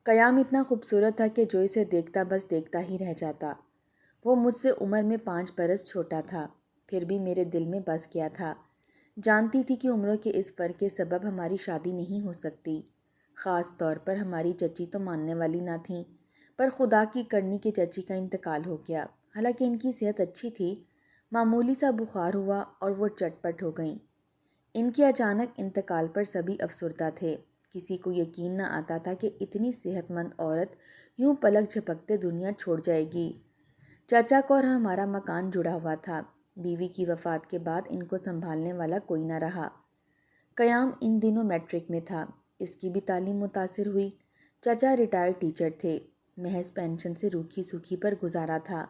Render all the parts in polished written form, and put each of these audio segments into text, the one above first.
قیام اتنا خوبصورت تھا کہ جو اسے دیکھتا بس دیکھتا ہی رہ جاتا۔ وہ مجھ سے عمر میں 5 برس چھوٹا تھا، پھر بھی میرے دل میں بس گیا تھا۔ جانتی تھی کہ عمروں کے اس فرق کے سبب ہماری شادی نہیں ہو سکتی۔ خاص طور پر ہماری چچی تو ماننے والی نہ تھیں، پر خدا کی کرنی کے چچی کا انتقال ہو گیا۔ حالانکہ ان کی صحت اچھی تھی، معمولی سا بخار ہوا اور وہ چٹ پٹ ہو گئیں۔ ان کے اچانک انتقال پر سبھی افسردہ تھے۔ کسی کو یقین نہ آتا تھا کہ اتنی صحت مند عورت یوں پلک جھپکتے دنیا چھوڑ جائے گی۔ چچا کو اور ہمارا مکان جڑا ہوا تھا۔ بیوی کی وفات کے بعد ان کو سنبھالنے والا کوئی نہ رہا۔ قیام ان دنوں میٹرک میں تھا، اس کی بھی تعلیم متاثر ہوئی۔ چچا ریٹائرڈ ٹیچر تھے، محض پینشن سے روکھی سوکھی پر گزارا تھا۔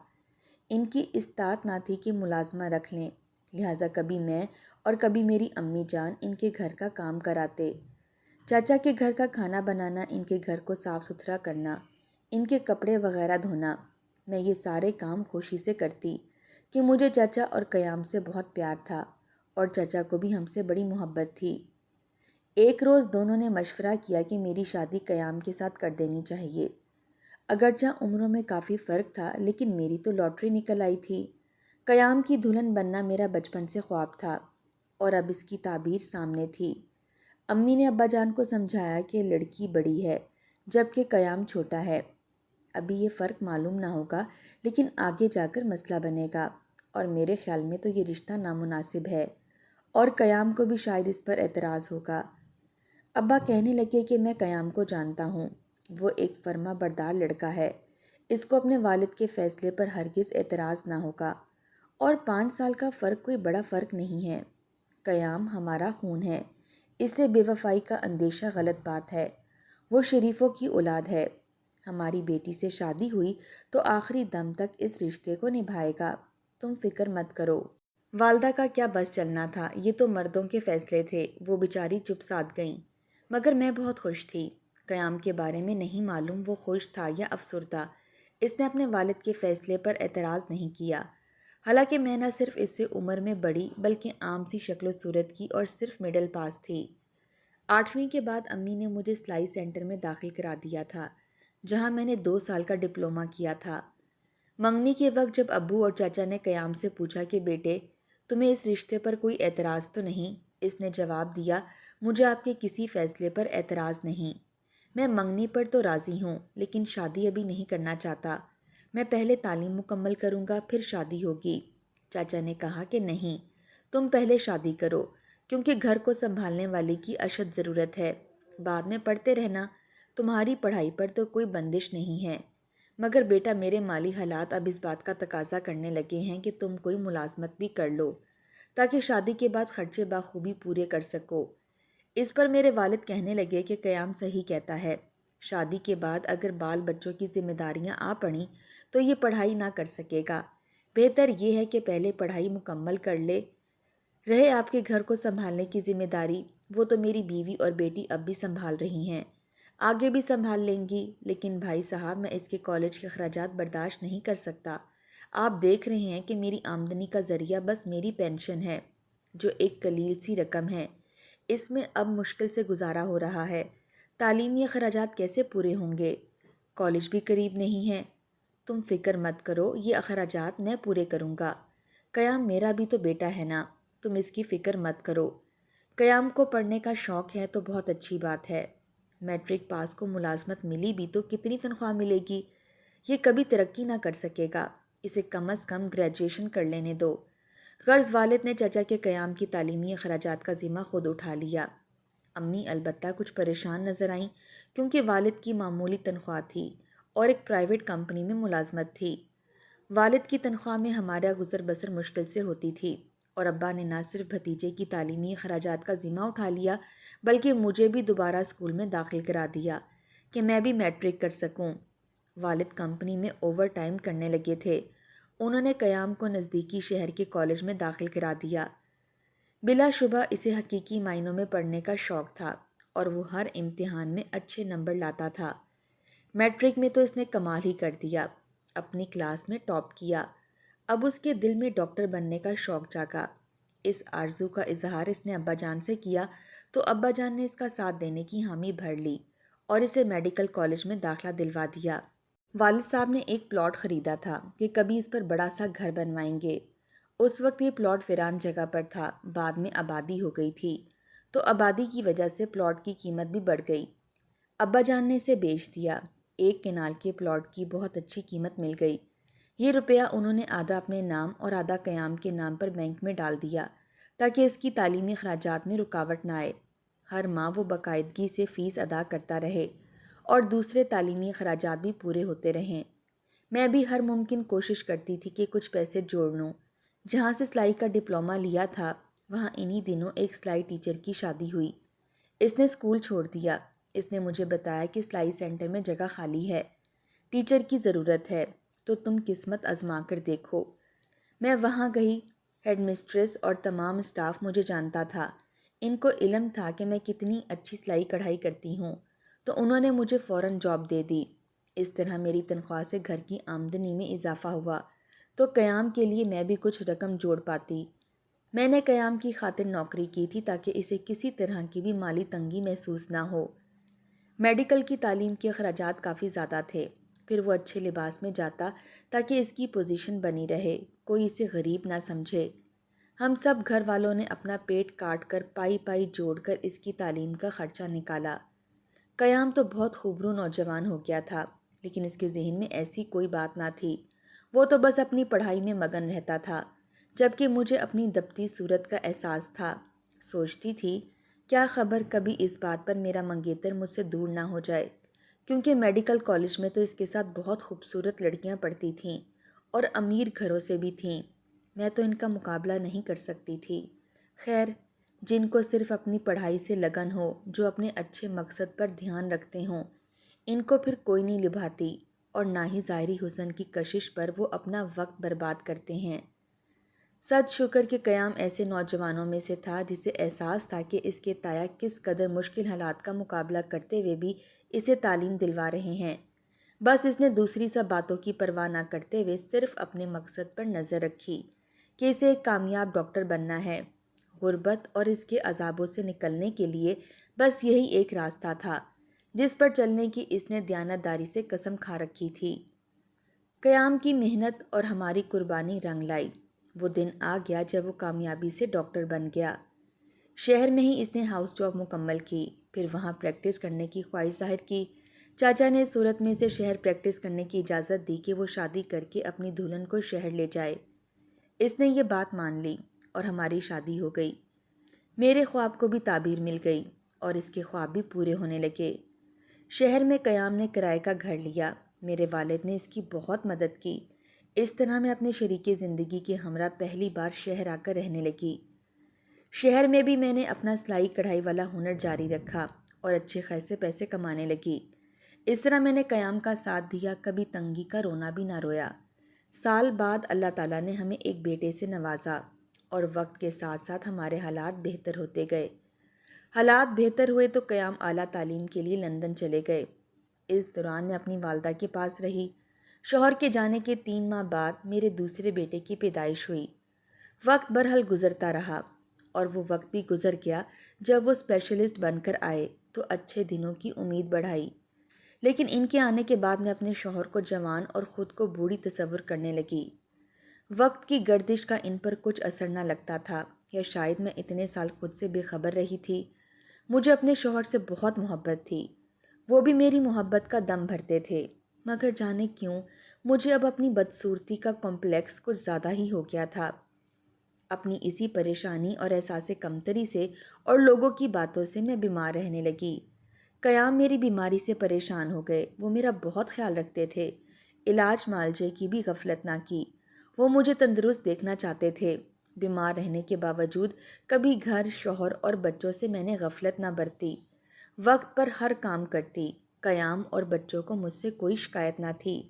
ان کی استطاعت نہ تھی کہ ملازمہ رکھ لیں، لہٰذا کبھی میں اور کبھی میری امی جان ان کے گھر کا کام کراتے۔ چچا کے گھر کا کھانا بنانا، ان کے گھر کو صاف ستھرا کرنا، ان کے کپڑے وغیرہ دھونا، میں یہ سارے کام خوشی سے کرتی کہ مجھے چچا اور قیام سے بہت پیار تھا اور چچا کو بھی ہم سے بڑی محبت تھی۔ ایک روز دونوں نے مشورہ کیا کہ میری شادی قیام کے ساتھ کر دینی چاہیے۔ اگرچہ عمروں میں کافی فرق تھا، لیکن میری تو لاٹری نکل آئی تھی۔ قیام کی دلہن بننا میرا بچپن سے خواب تھا اور اب اس کی تعبیر سامنے تھی۔ امی نے ابا جان کو سمجھایا کہ لڑکی بڑی ہے جبکہ قیام چھوٹا ہے، ابھی یہ فرق معلوم نہ ہوگا لیکن آگے جا کر مسئلہ بنے گا، اور میرے خیال میں تو یہ رشتہ نامناسب ہے اور قیام کو بھی شاید اس پر اعتراض ہوگا۔ ابا کہنے لگے کہ میں قیام کو جانتا ہوں، وہ ایک فرما بردار لڑکا ہے، اس کو اپنے والد کے فیصلے پر ہرگز اعتراض نہ ہوگا، اور 5 سال کا فرق کوئی بڑا فرق نہیں ہے۔ قیام ہمارا خون ہے، اسے بے وفائی کا اندیشہ غلط بات ہے، وہ شریفوں کی اولاد ہے، ہماری بیٹی سے شادی ہوئی تو آخری دم تک اس رشتے کو نبھائے گا، تم فکر مت کرو۔ والدہ کا کیا بس چلنا تھا، یہ تو مردوں کے فیصلے تھے، وہ بیچاری چپ سادھ گئیں، مگر میں بہت خوش تھی۔ قیام کے بارے میں نہیں معلوم وہ خوش تھا یا افسردہ، اس نے اپنے والد کے فیصلے پر اعتراض نہیں کیا، حالانکہ میں نہ صرف اس سے عمر میں بڑی بلکہ عام سی شکل و صورت کی اور صرف مڈل پاس تھی۔ 8ویں کے بعد امی نے مجھے سلائی سینٹر میں داخل کرا دیا تھا، جہاں میں نے 2 سال کا ڈپلومہ کیا تھا۔ منگنی کے وقت جب ابو اور چاچا نے قیام سے پوچھا کہ بیٹے تمہیں اس رشتے پر کوئی اعتراض تو نہیں، اس نے جواب دیا مجھے آپ کے کسی فیصلے پر اعتراض نہیں، میں منگنی پر تو راضی ہوں لیکن شادی ابھی نہیں کرنا چاہتا، میں پہلے تعلیم مکمل کروں گا پھر شادی ہوگی۔ چاچا نے کہا کہ نہیں، تم پہلے شادی کرو کیونکہ گھر کو سنبھالنے والے کی اشد ضرورت ہے، بعد میں پڑھتے رہنا، تمہاری پڑھائی پر تو کوئی بندش نہیں ہے، مگر بیٹا میرے مالی حالات اب اس بات کا تقاضا کرنے لگے ہیں کہ تم کوئی ملازمت بھی کر لو تاکہ شادی کے بعد خرچے بخوبی پورے کر سکو۔ اس پر میرے والد کہنے لگے کہ قیام صحیح کہتا ہے، شادی کے بعد اگر بال بچوں کی ذمہ داریاں آ پڑیں تو یہ پڑھائی نہ کر سکے گا، بہتر یہ ہے کہ پہلے پڑھائی مکمل کر لے۔ رہے آپ کے گھر کو سنبھالنے کی ذمہ داری، وہ تو میری بیوی اور بیٹی اب بھی سنبھال رہی ہیں، آگے بھی سنبھال لیں گی، لیکن بھائی صاحب میں اس کے کالج کے اخراجات برداشت نہیں کر سکتا۔ آپ دیکھ رہے ہیں کہ میری آمدنی کا ذریعہ بس میری پینشن ہے، جو ایک قلیل سی رقم ہے، اس میں اب مشکل سے گزارا ہو رہا ہے، تعلیمی اخراجات کیسے پورے ہوں گے؟ کالج بھی قریب نہیں ہے۔ تم فکر مت کرو، یہ اخراجات میں پورے کروں گا۔ قیام میرا بھی تو بیٹا ہے نا، تم اس کی فکر مت کرو۔ قیام کو پڑھنے کا شوق ہے تو بہت اچھی بات ہے، میٹرک پاس کو ملازمت ملی بھی تو کتنی تنخواہ ملے گی؟ یہ کبھی ترقی نہ کر سکے گا، اسے کم از کم گریجویشن کر لینے دو۔ غرض والد نے چچا کے قیام کی تعلیمی اخراجات کا ذمہ خود اٹھا لیا۔ امی البتہ کچھ پریشان نظر آئیں کیونکہ والد کی معمولی تنخواہ تھی اور ایک پرائیویٹ کمپنی میں ملازمت تھی۔ والد کی تنخواہ میں ہمارا گزر بسر مشکل سے ہوتی تھی، اور ابا نے نہ صرف بھتیجے کی تعلیمی اخراجات کا ذمہ اٹھا لیا بلکہ مجھے بھی دوبارہ اسکول میں داخل کرا دیا کہ میں بھی میٹرک کر سکوں۔ والد کمپنی میں اوور ٹائم کرنے لگے تھے، انہوں نے قیام کو نزدیکی شہر کے کالج میں داخل کرا دیا۔ بلا شبہ اسے حقیقی معنوں میں پڑھنے کا شوق تھا اور وہ ہر امتحان میں اچھے نمبر لاتا تھا۔ میٹرک میں تو اس نے کمال ہی کر دیا، اپنی کلاس میں ٹاپ کیا۔ اب اس کے دل میں ڈاکٹر بننے کا شوق جاگا۔ اس آرزو کا اظہار اس نے ابا جان سے کیا تو ابا جان نے اس کا ساتھ دینے کی حامی بھر لی اور اسے میڈیکل کالج میں داخلہ دلوا دیا۔ والد صاحب نے ایک پلاٹ خریدا تھا کہ کبھی اس پر بڑا سا گھر بنوائیں گے۔ اس وقت یہ پلاٹ ویران جگہ پر تھا، بعد میں آبادی ہو گئی تھی، تو آبادی کی وجہ سے پلاٹ کی قیمت بھی بڑھ گئی۔ ابا جان نے اسے بیچ دیا۔ ایک کنال کے پلاٹ کی بہت اچھی قیمت مل گئی۔ یہ روپیہ انہوں نے آدھا اپنے نام اور آدھا قیام کے نام پر بینک میں ڈال دیا تاکہ اس کی تعلیمی اخراجات میں رکاوٹ نہ آئے۔ ہر ماہ وہ باقاعدگی سے فیس ادا کرتا رہے اور دوسرے تعلیمی اخراجات بھی پورے ہوتے رہیں۔ میں بھی ہر ممکن کوشش کرتی تھی کہ کچھ پیسے جوڑ لوں۔ جہاں سے سلائی کا ڈپلومہ لیا تھا وہاں انہی دنوں ایک سلائی ٹیچر کی شادی ہوئی۔ اس نے اسکول چھوڑ دیا۔ اس نے مجھے بتایا کہ سلائی سینٹر میں جگہ خالی ہے، ٹیچر کی ضرورت ہے، تو تم قسمت آزما کر دیکھو۔ میں وہاں گئی۔ ہیڈ مسٹریس اور تمام اسٹاف مجھے جانتا تھا۔ ان کو علم تھا کہ میں کتنی اچھی سلائی کڑھائی کرتی ہوں، تو انہوں نے مجھے فوراً جاب دے دی۔ اس طرح میری تنخواہ سے گھر کی آمدنی میں اضافہ ہوا تو قیام کے لیے میں بھی کچھ رقم جوڑ پاتی۔ میں نے قیام کی خاطر نوکری کی تھی تاکہ اسے کسی طرح کی بھی مالی تنگی محسوس نہ ہو۔ میڈیکل کی تعلیم کے اخراجات کافی زیادہ تھے، پھر وہ اچھے لباس میں جاتا تاکہ اس کی پوزیشن بنی رہے، کوئی اسے غریب نہ سمجھے۔ ہم سب گھر والوں نے اپنا پیٹ کاٹ کر پائی پائی جوڑ کر اس کی تعلیم کا خرچہ نکالا۔ قیام تو بہت خوبرو نوجوان ہو گیا تھا، لیکن اس کے ذہن میں ایسی کوئی بات نہ تھی۔ وہ تو بس اپنی پڑھائی میں مگن رہتا تھا، جبکہ مجھے اپنی دبتی صورت کا احساس تھا۔ سوچتی تھی کیا خبر کبھی اس بات پر میرا منگیتر مجھ سے دور نہ ہو جائے، کیونکہ میڈیکل کالج میں تو اس کے ساتھ بہت خوبصورت لڑکیاں پڑھتی تھیں اور امیر گھروں سے بھی تھیں۔ میں تو ان کا مقابلہ نہیں کر سکتی تھی۔ خیر، جن کو صرف اپنی پڑھائی سے لگن ہو، جو اپنے اچھے مقصد پر دھیان رکھتے ہوں، ان کو پھر کوئی نہیں لبھاتی، اور نہ ہی ظاہری حسن کی کشش پر وہ اپنا وقت برباد کرتے ہیں۔ سچ شکر کہ قیام ایسے نوجوانوں میں سے تھا جسے احساس تھا کہ اس کے تایا کس قدر مشکل حالات کا مقابلہ کرتے ہوئے بھی اسے تعلیم دلوا رہے ہیں۔ بس اس نے دوسری سب باتوں کی پرواہ نہ کرتے ہوئے صرف اپنے مقصد پر نظر رکھی کہ اسے ایک کامیاب ڈاکٹر بننا ہے۔ غربت اور اس کے عذابوں سے نکلنے کے لیے بس یہی ایک راستہ تھا جس پر چلنے کی اس نے دیانت داری سے قسم کھا رکھی تھی۔ قیام کی محنت اور ہماری قربانی رنگ لائی۔ وہ دن آ گیا جب وہ کامیابی سے ڈاکٹر بن گیا۔ شہر میں ہی اس نے ہاؤس جاب مکمل کی، پھر وہاں پریکٹس کرنے کی خواہش ظاہر کی۔ چاچا نے صورت میں سے شہر پریکٹس کرنے کی اجازت دی کہ وہ شادی کر کے اپنی دلہن کو شہر لے جائے۔ اس نے یہ بات مان لی اور ہماری شادی ہو گئی۔ میرے خواب کو بھی تعبیر مل گئی اور اس کے خواب بھی پورے ہونے لگے۔ شہر میں قیام نے کرائے کا گھر لیا۔ میرے والد نے اس کی بہت مدد کی۔ اس طرح میں اپنے شریک زندگی کے ہمراہ پہلی بار شہر آ کر رہنے لگی۔ شہر میں بھی میں نے اپنا سلائی کڑھائی والا ہنر جاری رکھا اور اچھے خاصے پیسے کمانے لگی۔ اس طرح میں نے قیام کا ساتھ دیا، کبھی تنگی کا رونا بھی نہ رویا۔ سال بعد اللہ تعالیٰ نے ہمیں ایک بیٹے سے نوازا اور وقت کے ساتھ ساتھ ہمارے حالات بہتر ہوتے گئے۔ حالات بہتر ہوئے تو قیام اعلیٰ تعلیم کے لیے لندن چلے گئے۔ اس دوران میں اپنی والدہ کے پاس رہی۔ شوہر کے جانے کے 3 ماہ بعد میرے دوسرے بیٹے کی پیدائش ہوئی۔ وقت برحال گزرتا رہا اور وہ وقت بھی گزر گیا جب وہ اسپیشلسٹ بن کر آئے تو اچھے دنوں کی امید بڑھائی، لیکن ان کے آنے کے بعد میں اپنے شوہر کو جوان اور خود کو بوڑھی تصور کرنے لگی۔ وقت کی گردش کا ان پر کچھ اثر نہ لگتا تھا، یا شاید میں اتنے سال خود سے بے خبر رہی تھی۔ مجھے اپنے شوہر سے بہت محبت تھی، وہ بھی میری محبت کا دم بھرتے تھے، مگر جانے کیوں مجھے اب اپنی بدصورتی کا کمپلیکس کچھ زیادہ ہی ہو گیا تھا۔ اپنی اسی پریشانی اور احساس کمتری سے اور لوگوں کی باتوں سے میں بیمار رہنے لگی۔ قیام میری بیماری سے پریشان ہو گئے۔ وہ میرا بہت خیال رکھتے تھے، علاج معالجے کی بھی غفلت نہ کی۔ وہ مجھے تندرست دیکھنا چاہتے تھے۔ بیمار رہنے کے باوجود کبھی گھر، شوہر اور بچوں سے میں نے غفلت نہ برتی، وقت پر ہر کام کرتی۔ قیام اور بچوں کو مجھ سے کوئی شکایت نہ تھی۔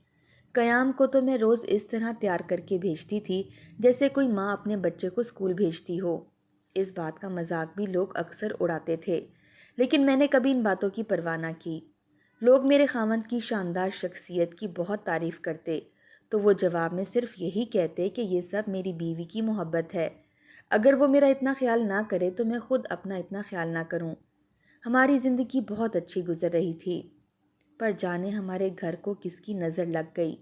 قیام کو تو میں روز اس طرح تیار کر کے بھیجتی تھی جیسے کوئی ماں اپنے بچے کو اسکول بھیجتی ہو۔ اس بات کا مذاق بھی لوگ اکثر اڑاتے تھے، لیکن میں نے کبھی ان باتوں کی پرواہ نہ کی۔ لوگ میرے خاوند کی شاندار شخصیت کی بہت تعریف کرتے تو وہ جواب میں صرف یہی کہتے کہ یہ سب میری بیوی کی محبت ہے، اگر وہ میرا اتنا خیال نہ کرے تو میں خود اپنا اتنا خیال نہ کروں۔ ہماری زندگی بہت اچھی گزر رہی تھی، پر جانے ہمارے گھر کو کس کی نظر لگ گئی۔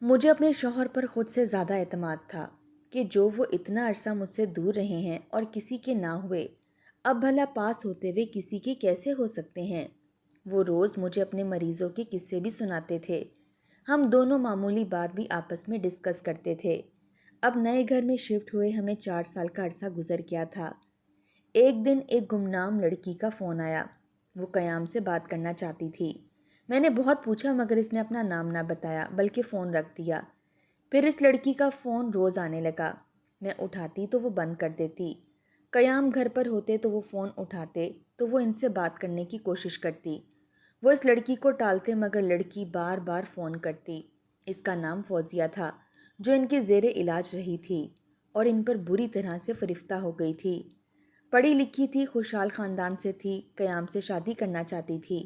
مجھے اپنے شوہر پر خود سے زیادہ اعتماد تھا کہ جو وہ اتنا عرصہ مجھ سے دور رہے ہیں اور کسی کے نہ ہوئے، اب بھلا پاس ہوتے ہوئے کسی کے کیسے ہو سکتے ہیں۔ وہ روز مجھے اپنے مریضوں کے قصے بھی سناتے تھے۔ ہم دونوں معمولی بات بھی آپس میں ڈسکس کرتے تھے۔ اب نئے گھر میں شفٹ ہوئے ہمیں 4 سال کا عرصہ گزر گیا تھا۔ ایک دن ایک گمنام لڑکی کا فون آیا۔ وہ قیام سے بات کرنا چاہتی تھی۔ میں نے بہت پوچھا مگر اس نے اپنا نام نہ بتایا بلکہ فون رکھ دیا۔ پھر اس لڑکی کا فون روز آنے لگا۔ میں اٹھاتی تو وہ بند کر دیتی۔ قیام گھر پر ہوتے تو وہ فون اٹھاتے تو وہ ان سے بات کرنے کی کوشش کرتی۔ وہ اس لڑکی کو ٹالتے مگر لڑکی بار بار فون کرتی۔ اس کا نام فوزیہ تھا، جو ان کے زیر علاج رہی تھی اور ان پر بری طرح سے فریفتہ ہو گئی تھی۔ پڑھی لکھی تھی، خوشحال خاندان سے تھی، قیام سے شادی کرنا چاہتی تھی۔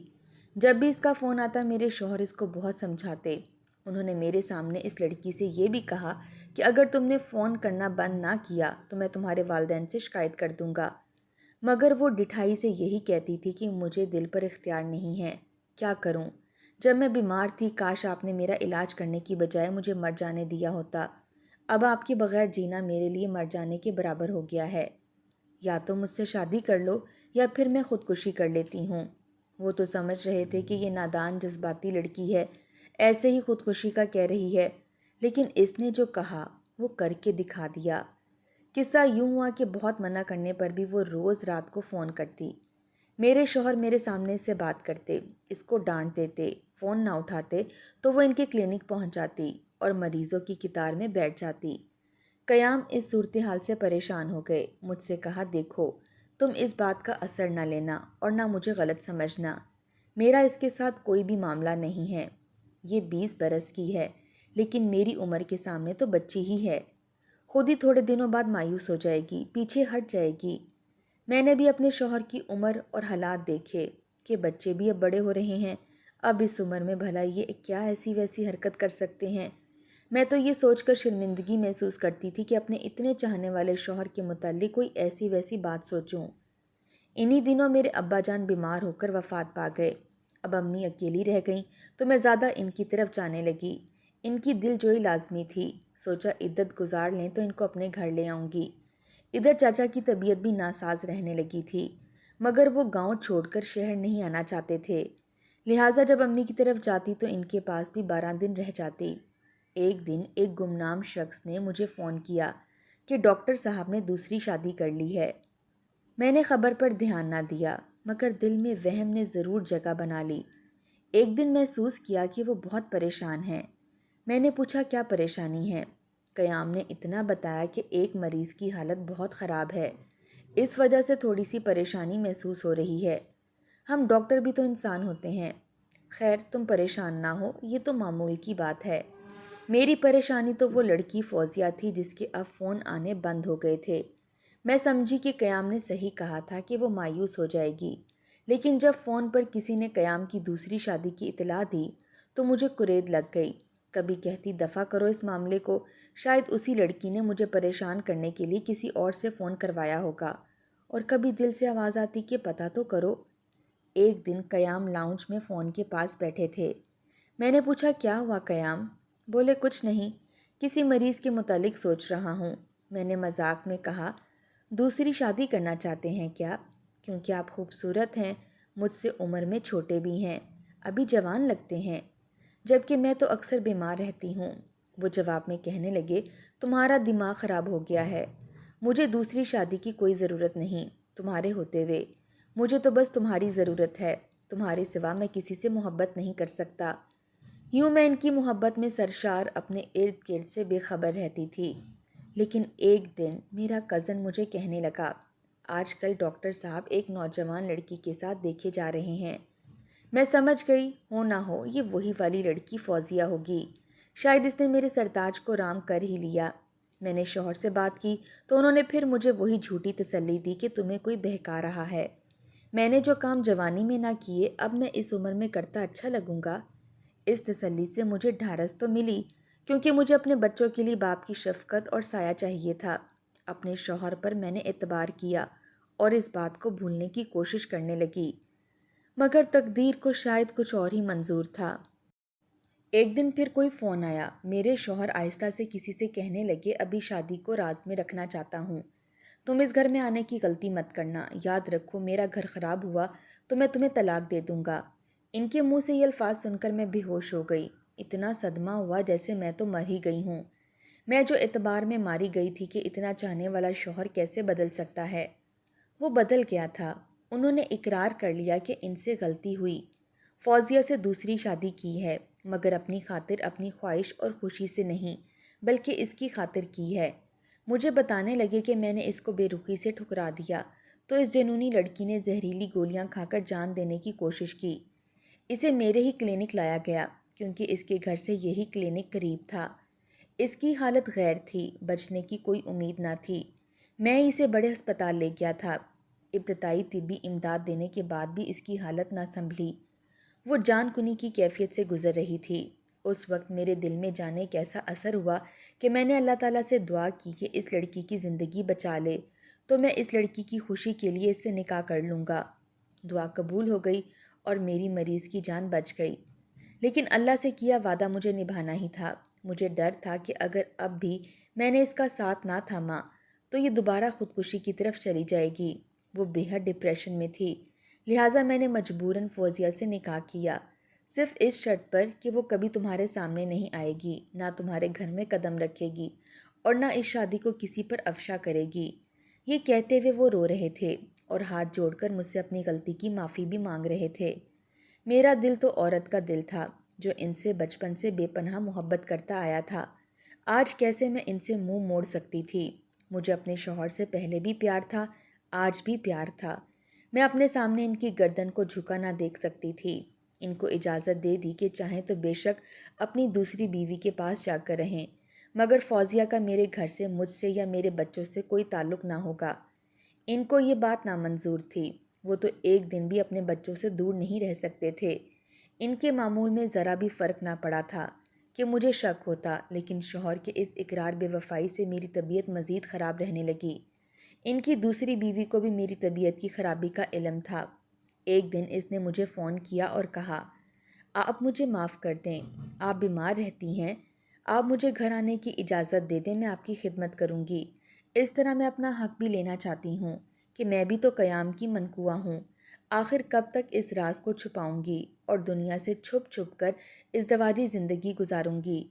جب بھی اس کا فون آتا میرے شوہر اس کو بہت سمجھاتے۔ انہوں نے میرے سامنے اس لڑکی سے یہ بھی کہا کہ اگر تم نے فون کرنا بند نہ کیا تو میں تمہارے والدین سے شکایت کر دوں گا، مگر وہ ڈٹھائی سے یہی کہتی تھی کہ مجھے دل پر اختیار نہیں ہے، کیا کروں؟ جب میں بیمار تھی کاش آپ نے میرا علاج کرنے کی بجائے مجھے مر جانے دیا ہوتا۔ اب آپ کے بغیر جینا میرے لیے مر جانے کے برابر ہو گیا ہے۔ یا تو مجھ سے شادی کر لو یا پھر میں خودکشی کر لیتی ہوں۔ وہ تو سمجھ رہے تھے کہ یہ نادان جذباتی لڑکی ہے، ایسے ہی خودکشی کا کہہ رہی ہے، لیکن اس نے جو کہا وہ کر کے دکھا دیا۔ قصہ یوں ہوا کہ بہت منع کرنے پر بھی وہ روز رات کو فون کرتی۔ میرے شوہر میرے سامنے سے بات کرتے، اس کو ڈانٹ دیتے، فون نہ اٹھاتے تو وہ ان کے کلینک پہنچ جاتی اور مریضوں کی قطار میں بیٹھ جاتی۔ قیام اس صورتحال سے پریشان ہو گئے۔ مجھ سے کہا دیکھو، تم اس بات کا اثر نہ لینا اور نہ مجھے غلط سمجھنا، میرا اس کے ساتھ کوئی بھی معاملہ نہیں ہے۔ یہ 20 برس کی ہے لیکن میری عمر کے سامنے تو بچی ہی ہے، خود ہی تھوڑے دنوں بعد مایوس ہو جائے گی، پیچھے ہٹ جائے گی۔ میں نے بھی اپنے شوہر کی عمر اور حالات دیکھے کہ بچے بھی اب بڑے ہو رہے ہیں، اب اس عمر میں بھلا یہ کیا ایسی ویسی حرکت کر سکتے ہیں۔ میں تو یہ سوچ کر شرمندگی محسوس کرتی تھی کہ اپنے اتنے چاہنے والے شوہر کے متعلق کوئی ایسی ویسی بات سوچوں۔ انہی دنوں میرے ابا جان بیمار ہو کر وفات پا گئے۔ اب امی اکیلی رہ گئیں تو میں زیادہ ان کی طرف جانے لگی۔ ان کی دل جوئی لازمی تھی، سوچا عدت گزار لیں تو ان کو اپنے گھر لے آؤں گی۔ ادھر چاچا کی طبیعت بھی ناساز رہنے لگی تھی، مگر وہ گاؤں چھوڑ کر شہر نہیں آنا چاہتے تھے، لہٰذا جب امی کی طرف جاتی تو ان کے پاس بھی 12 دن رہ جاتی۔ ایک دن ایک گمنام شخص نے مجھے فون کیا کہ ڈاکٹر صاحب نے دوسری شادی کر لی ہے۔ میں نے خبر پر دھیان نہ دیا مگر دل میں وہم نے ضرور جگہ بنا لی۔ ایک دن محسوس کیا کہ وہ بہت پریشان ہیں۔ میں نے پوچھا کیا پریشانی ہے؟ قیام نے اتنا بتایا کہ ایک مریض کی حالت بہت خراب ہے، اس وجہ سے تھوڑی سی پریشانی محسوس ہو رہی ہے۔ ہم ڈاکٹر بھی تو انسان ہوتے ہیں۔ خیر تم پریشان نہ ہو، یہ تو معمول کی بات ہے۔ میری پریشانی تو وہ لڑکی فوزیہ تھی جس کے اب فون آنے بند ہو گئے تھے۔ میں سمجھی کہ قیام نے صحیح کہا تھا کہ وہ مایوس ہو جائے گی، لیکن جب فون پر کسی نے قیام کی دوسری شادی کی اطلاع دی تو مجھے کرید لگ گئی۔ کبھی کہتی دفع کرو اس معاملے کو، شاید اسی لڑکی نے مجھے پریشان کرنے کے لیے کسی اور سے فون کروایا ہوگا، اور کبھی دل سے آواز آتی کہ پتہ تو کرو۔ ایک دن قیام لاؤنج میں فون کے پاس بیٹھے تھے۔ میں نے پوچھا کیا ہوا قیام؟ بولے کچھ نہیں، کسی مریض کے متعلق سوچ رہا ہوں۔ میں نے مذاق میں کہا دوسری شادی کرنا چاہتے ہیں کیا؟ کیونکہ آپ خوبصورت ہیں، مجھ سے عمر میں چھوٹے بھی ہیں، ابھی جوان لگتے ہیں، جبکہ میں تو اکثر بیمار رہتی ہوں۔ وہ جواب میں کہنے لگے تمہارا دماغ خراب ہو گیا ہے، مجھے دوسری شادی کی کوئی ضرورت نہیں تمہارے ہوتے ہوئے، مجھے تو بس تمہاری ضرورت ہے، تمہارے سوا میں کسی سے محبت نہیں کر سکتا۔ یوں میں ان کی محبت میں سرشار اپنے ارد گرد سے بے خبر رہتی تھی۔ لیکن ایک دن میرا کزن مجھے کہنے لگا آج کل ڈاکٹر صاحب ایک نوجوان لڑکی کے ساتھ دیکھے جا رہے ہیں۔ میں سمجھ گئی ہو نہ ہو یہ وہی والی لڑکی فوزیہ ہوگی، شاید اس نے میرے سرتاج کو رام کر ہی لیا۔ میں نے شوہر سے بات کی تو انہوں نے پھر مجھے وہی جھوٹی تسلی دی کہ تمہیں کوئی بہکا رہا ہے۔ میں نے جو کام جوانی میں نہ کیے اب میں اس عمر میں کرتا اچھا لگوں گا۔ اس تسلی سے مجھے ڈھارس تو ملی، کیونکہ مجھے اپنے بچوں کے لیے باپ کی شفقت اور سایہ چاہیے تھا۔ اپنے شوہر پر میں نے اعتبار کیا اور اس بات کو بھولنے کی کوشش کرنے لگی، مگر تقدیر کو شاید کچھ اور ہی منظور تھا۔ ایک دن پھر کوئی فون آیا۔ میرے شوہر آہستہ سے کسی سے کہنے لگے، ابھی شادی کو راز میں رکھنا چاہتا ہوں، تم اس گھر میں آنے کی غلطی مت کرنا، یاد رکھو میرا گھر خراب ہوا تو میں تمہیں طلاق دے دوں گا۔ ان کے منہ سے یہ الفاظ سن کر میں بے ہوش ہو گئی۔ اتنا صدمہ ہوا جیسے میں تو مر ہی گئی ہوں۔ میں جو اعتبار میں ماری گئی تھی کہ اتنا چاہنے والا شوہر کیسے بدل سکتا ہے، وہ بدل گیا تھا۔ انہوں نے اقرار کر لیا کہ ان سے غلطی ہوئی، فوزیہ سے دوسری شادی کی ہے، مگر اپنی خاطر، اپنی خواہش اور خوشی سے نہیں، بلکہ اس کی خاطر کی ہے۔ مجھے بتانے لگے کہ میں نے اس کو بے رخی سے ٹھکرا دیا تو اس جنونی لڑکی نے زہریلی گولیاں کھا کر جان دینے کی کوشش کی۔ اسے میرے ہی کلینک لایا گیا کیونکہ اس کے گھر سے یہی کلینک قریب تھا۔ اس کی حالت غیر تھی، بچنے کی کوئی امید نہ تھی۔ میں اسے بڑے ہسپتال لے گیا تھا۔ ابتدائی طبی امداد دینے کے بعد بھی اس کی حالت نہ سنبھلی۔ وہ جان کنی کی کیفیت سے گزر رہی تھی۔ اس وقت میرے دل میں جانے کیسا اثر ہوا کہ میں نے اللہ تعالیٰ سے دعا کی کہ اس لڑکی کی زندگی بچا لے تو میں اس لڑکی کی خوشی کے لیے اس سے نکاح کر لوں گا۔ دعا قبول ہو گئی اور میری مریض کی جان بچ گئی، لیکن اللہ سے کیا وعدہ مجھے نبھانا ہی تھا۔ مجھے ڈر تھا کہ اگر اب بھی میں نے اس کا ساتھ نہ تھاما تو یہ دوبارہ خودکشی کی طرف چلی جائے گی۔ وہ بے حد ڈپریشن میں تھی، لہٰذا میں نے مجبوراً فوزیہ سے نکاح کیا، صرف اس شرط پر کہ وہ کبھی تمہارے سامنے نہیں آئے گی، نہ تمہارے گھر میں قدم رکھے گی اور نہ اس شادی کو کسی پر افشا کرے گی۔ یہ کہتے ہوئے وہ رو رہے تھے اور ہاتھ جوڑ کر مجھ سے اپنی غلطی کی معافی بھی مانگ رہے تھے۔ میرا دل تو عورت کا دل تھا جو ان سے بچپن سے بے پناہ محبت کرتا آیا تھا۔ آج کیسے میں ان سے منہ موڑ سکتی تھی؟ مجھے اپنے شوہر سے پہلے بھی پیار تھا، آج بھی پیار تھا۔ میں اپنے سامنے ان کی گردن کو جھکا نہ دیکھ سکتی تھی۔ ان کو اجازت دے دی کہ چاہیں تو بے شک اپنی دوسری بیوی کے پاس جا کر رہیں، مگر فوزیہ کا میرے گھر سے، مجھ سے یا میرے بچوں سے کوئی تعلق نہ ہوگا۔ ان کو یہ بات نامنظور تھی۔ وہ تو ایک دن بھی اپنے بچوں سے دور نہیں رہ سکتے تھے۔ ان کے معمول میں ذرا بھی فرق نہ پڑا تھا کہ مجھے شک ہوتا، لیکن شوہر کے اس اقرار بے وفائی سے میری طبیعت مزید خراب رہنے لگی۔ ان کی دوسری بیوی کو بھی میری طبیعت کی خرابی کا علم تھا۔ ایک دن اس نے مجھے فون کیا اور کہا، آپ مجھے معاف کر دیں، آپ بیمار رہتی ہیں، آپ مجھے گھر آنے کی اجازت دے دیں، میں آپ کی خدمت کروں گی۔ اس طرح میں اپنا حق بھی لینا چاہتی ہوں کہ میں بھی تو قیام کی منقوہ ہوں۔ آخر کب تک اس راز کو چھپاؤں گی اور دنیا سے چھپ چھپ کر ازدواجی زندگی گزاروں گی؟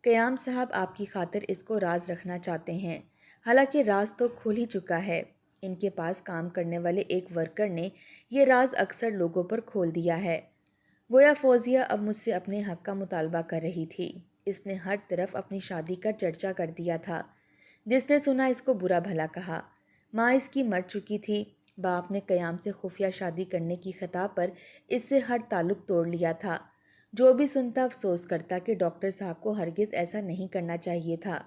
قیام صاحب آپ کی خاطر اس کو راز رکھنا چاہتے ہیں، حالانکہ راز تو کھل ہی چکا ہے۔ ان کے پاس کام کرنے والے ایک ورکر نے یہ راز اکثر لوگوں پر کھول دیا ہے۔ گویا فوزیہ اب مجھ سے اپنے حق کا مطالبہ کر رہی تھی۔ اس نے ہر طرف اپنی شادی کا چرچا کر دیا تھا۔ جس نے سنا اس کو برا بھلا کہا۔ ماں اس کی مر چکی تھی۔ باپ نے قیام سے خفیہ شادی کرنے کی خطا پر اس سے ہر تعلق توڑ لیا تھا۔ جو بھی سنتا افسوس کرتا کہ ڈاکٹر صاحب کو ہرگز ایسا نہیں کرنا چاہیے تھا۔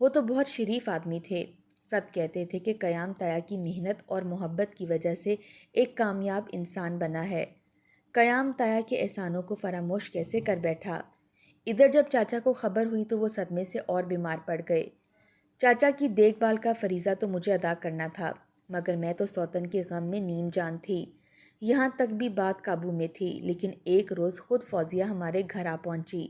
وہ تو بہت شریف آدمی تھے۔ سب کہتے تھے کہ قیام تایا کی محنت اور محبت کی وجہ سے ایک کامیاب انسان بنا ہے۔ قیام تایا کے احسانوں کو فراموش کیسے کر بیٹھا؟ ادھر جب چاچا کو خبر ہوئی تو وہ صدمے سے اور بیمار پڑ گئے۔ چاچا کی دیکھ بھال کا فریضہ تو مجھے ادا کرنا تھا، مگر میں تو سوتن کے غم میں نیم جان تھی۔ یہاں تک بھی بات قابو میں تھی، لیکن ایک روز خود فوزیہ ہمارے گھر آ پہنچی،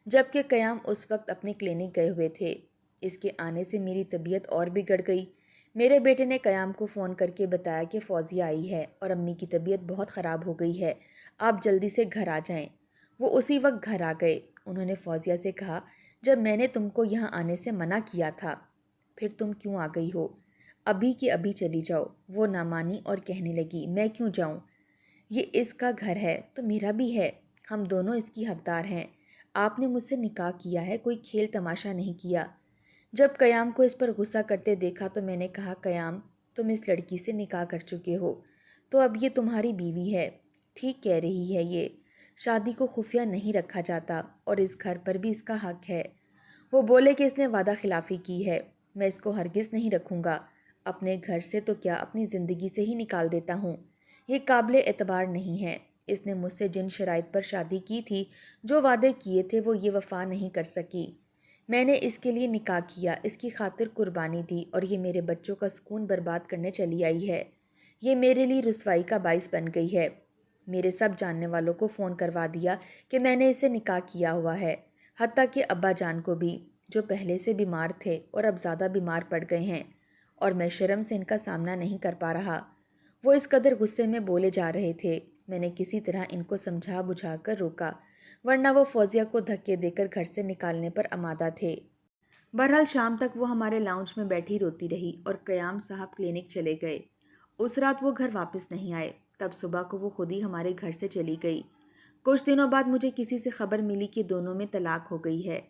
جبکہ قیام اس وقت اپنے کلینک گئے ہوئے تھے۔ اس کے آنے سے میری طبیعت اور بگڑ گئی۔ میرے بیٹے نے قیام کو فون کر کے بتایا کہ فوزیہ آئی ہے اور امی کی طبیعت بہت خراب ہو گئی ہے، آپ جلدی سے گھر آ جائیں۔ وہ اسی وقت گھر آ گئے۔ انہوں نے فوزیہ سے کہا، جب میں نے تم کو یہاں آنے سے منع کیا تھا، پھر تم کیوں آ گئی ہو؟ ابھی کہ ابھی چلی جاؤ۔ وہ نہ مانی اور کہنے لگی، میں کیوں جاؤں؟ یہ اس کا گھر ہے تو میرا بھی ہے، ہم دونوں اس کی حقدار ہیں۔ آپ نے مجھ سے نکاح کیا ہے، کوئی کھیل تماشا نہیں کیا۔ جب قیام کو اس پر غصہ کرتے دیکھا تو میں نے کہا، قیام تم اس لڑکی سے نکاح کر چکے ہو تو اب یہ تمہاری بیوی ہے۔ ٹھیک کہہ رہی ہے یہ، شادی کو خفیہ نہیں رکھا جاتا اور اس گھر پر بھی اس کا حق ہے۔ وہ بولے کہ اس نے وعدہ خلافی کی ہے، میں اس کو ہرگز نہیں رکھوں گا۔ اپنے گھر سے تو کیا اپنی زندگی سے ہی نکال دیتا ہوں۔ یہ قابل اعتبار نہیں ہے۔ اس نے مجھ سے جن شرائط پر شادی کی تھی، جو وعدے کیے تھے، وہ یہ وفا نہیں کر سکی۔ میں نے اس کے لیے نکاح کیا، اس کی خاطر قربانی دی اور یہ میرے بچوں کا سکون برباد کرنے چلی آئی ہے۔ یہ میرے لیے رسوائی کا باعث بن گئی ہے۔ میرے سب جاننے والوں کو فون کروا دیا کہ میں نے اسے نکاح کیا ہوا ہے، حتیٰ کہ ابا جان کو بھی، جو پہلے سے بیمار تھے اور اب زیادہ بیمار پڑ گئے ہیں، اور میں شرم سے ان کا سامنا نہیں کر پا رہا۔ وہ اس قدر غصے میں بولے جا رہے تھے، میں نے کسی طرح ان کو سمجھا بجھا کر روکا، ورنہ وہ فوزیہ کو دھکے دے کر گھر سے نکالنے پر آمادہ تھے۔ بہرحال شام تک وہ ہمارے لاؤنج میں بیٹھی روتی رہی اور قیام صاحب کلینک چلے گئے۔ اس رات وہ گھر واپس نہیں آئے، تب صبح کو وہ خود ہی ہمارے گھر سے چلی گئی۔ کچھ دنوں بعد مجھے کسی سے خبر ملی کہ دونوں میں طلاق ہو گئی ہے۔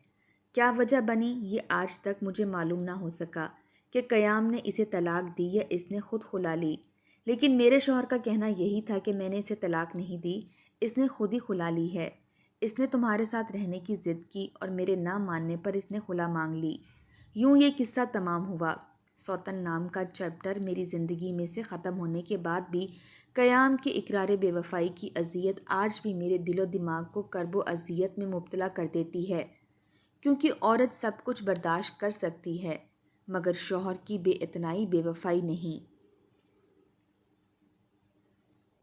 کیا وجہ بنی یہ آج تک مجھے معلوم نہ ہو سکا کہ قیام نے اسے طلاق دی یا اس نے خود خلا لی، لیکن میرے شوہر کا کہنا یہی تھا کہ میں نے اسے طلاق نہیں دی، اس نے خود ہی خلا لی ہے۔ اس نے تمہارے ساتھ رہنے کی ضد کی اور میرے نہ ماننے پر اس نے خلا مانگ لی۔ یوں یہ قصہ تمام ہوا۔ سوتن نام کا چیپٹر میری زندگی میں سے ختم ہونے کے بعد بھی قیام کے اقرار بے وفائی کی اذیت آج بھی میرے دل و دماغ کو کرب و اذیت میں مبتلا کر دیتی ہے، کیونکہ عورت سب کچھ برداشت کر سکتی ہے مگر شوہر کی بے اتنائی بے وفائی نہیں۔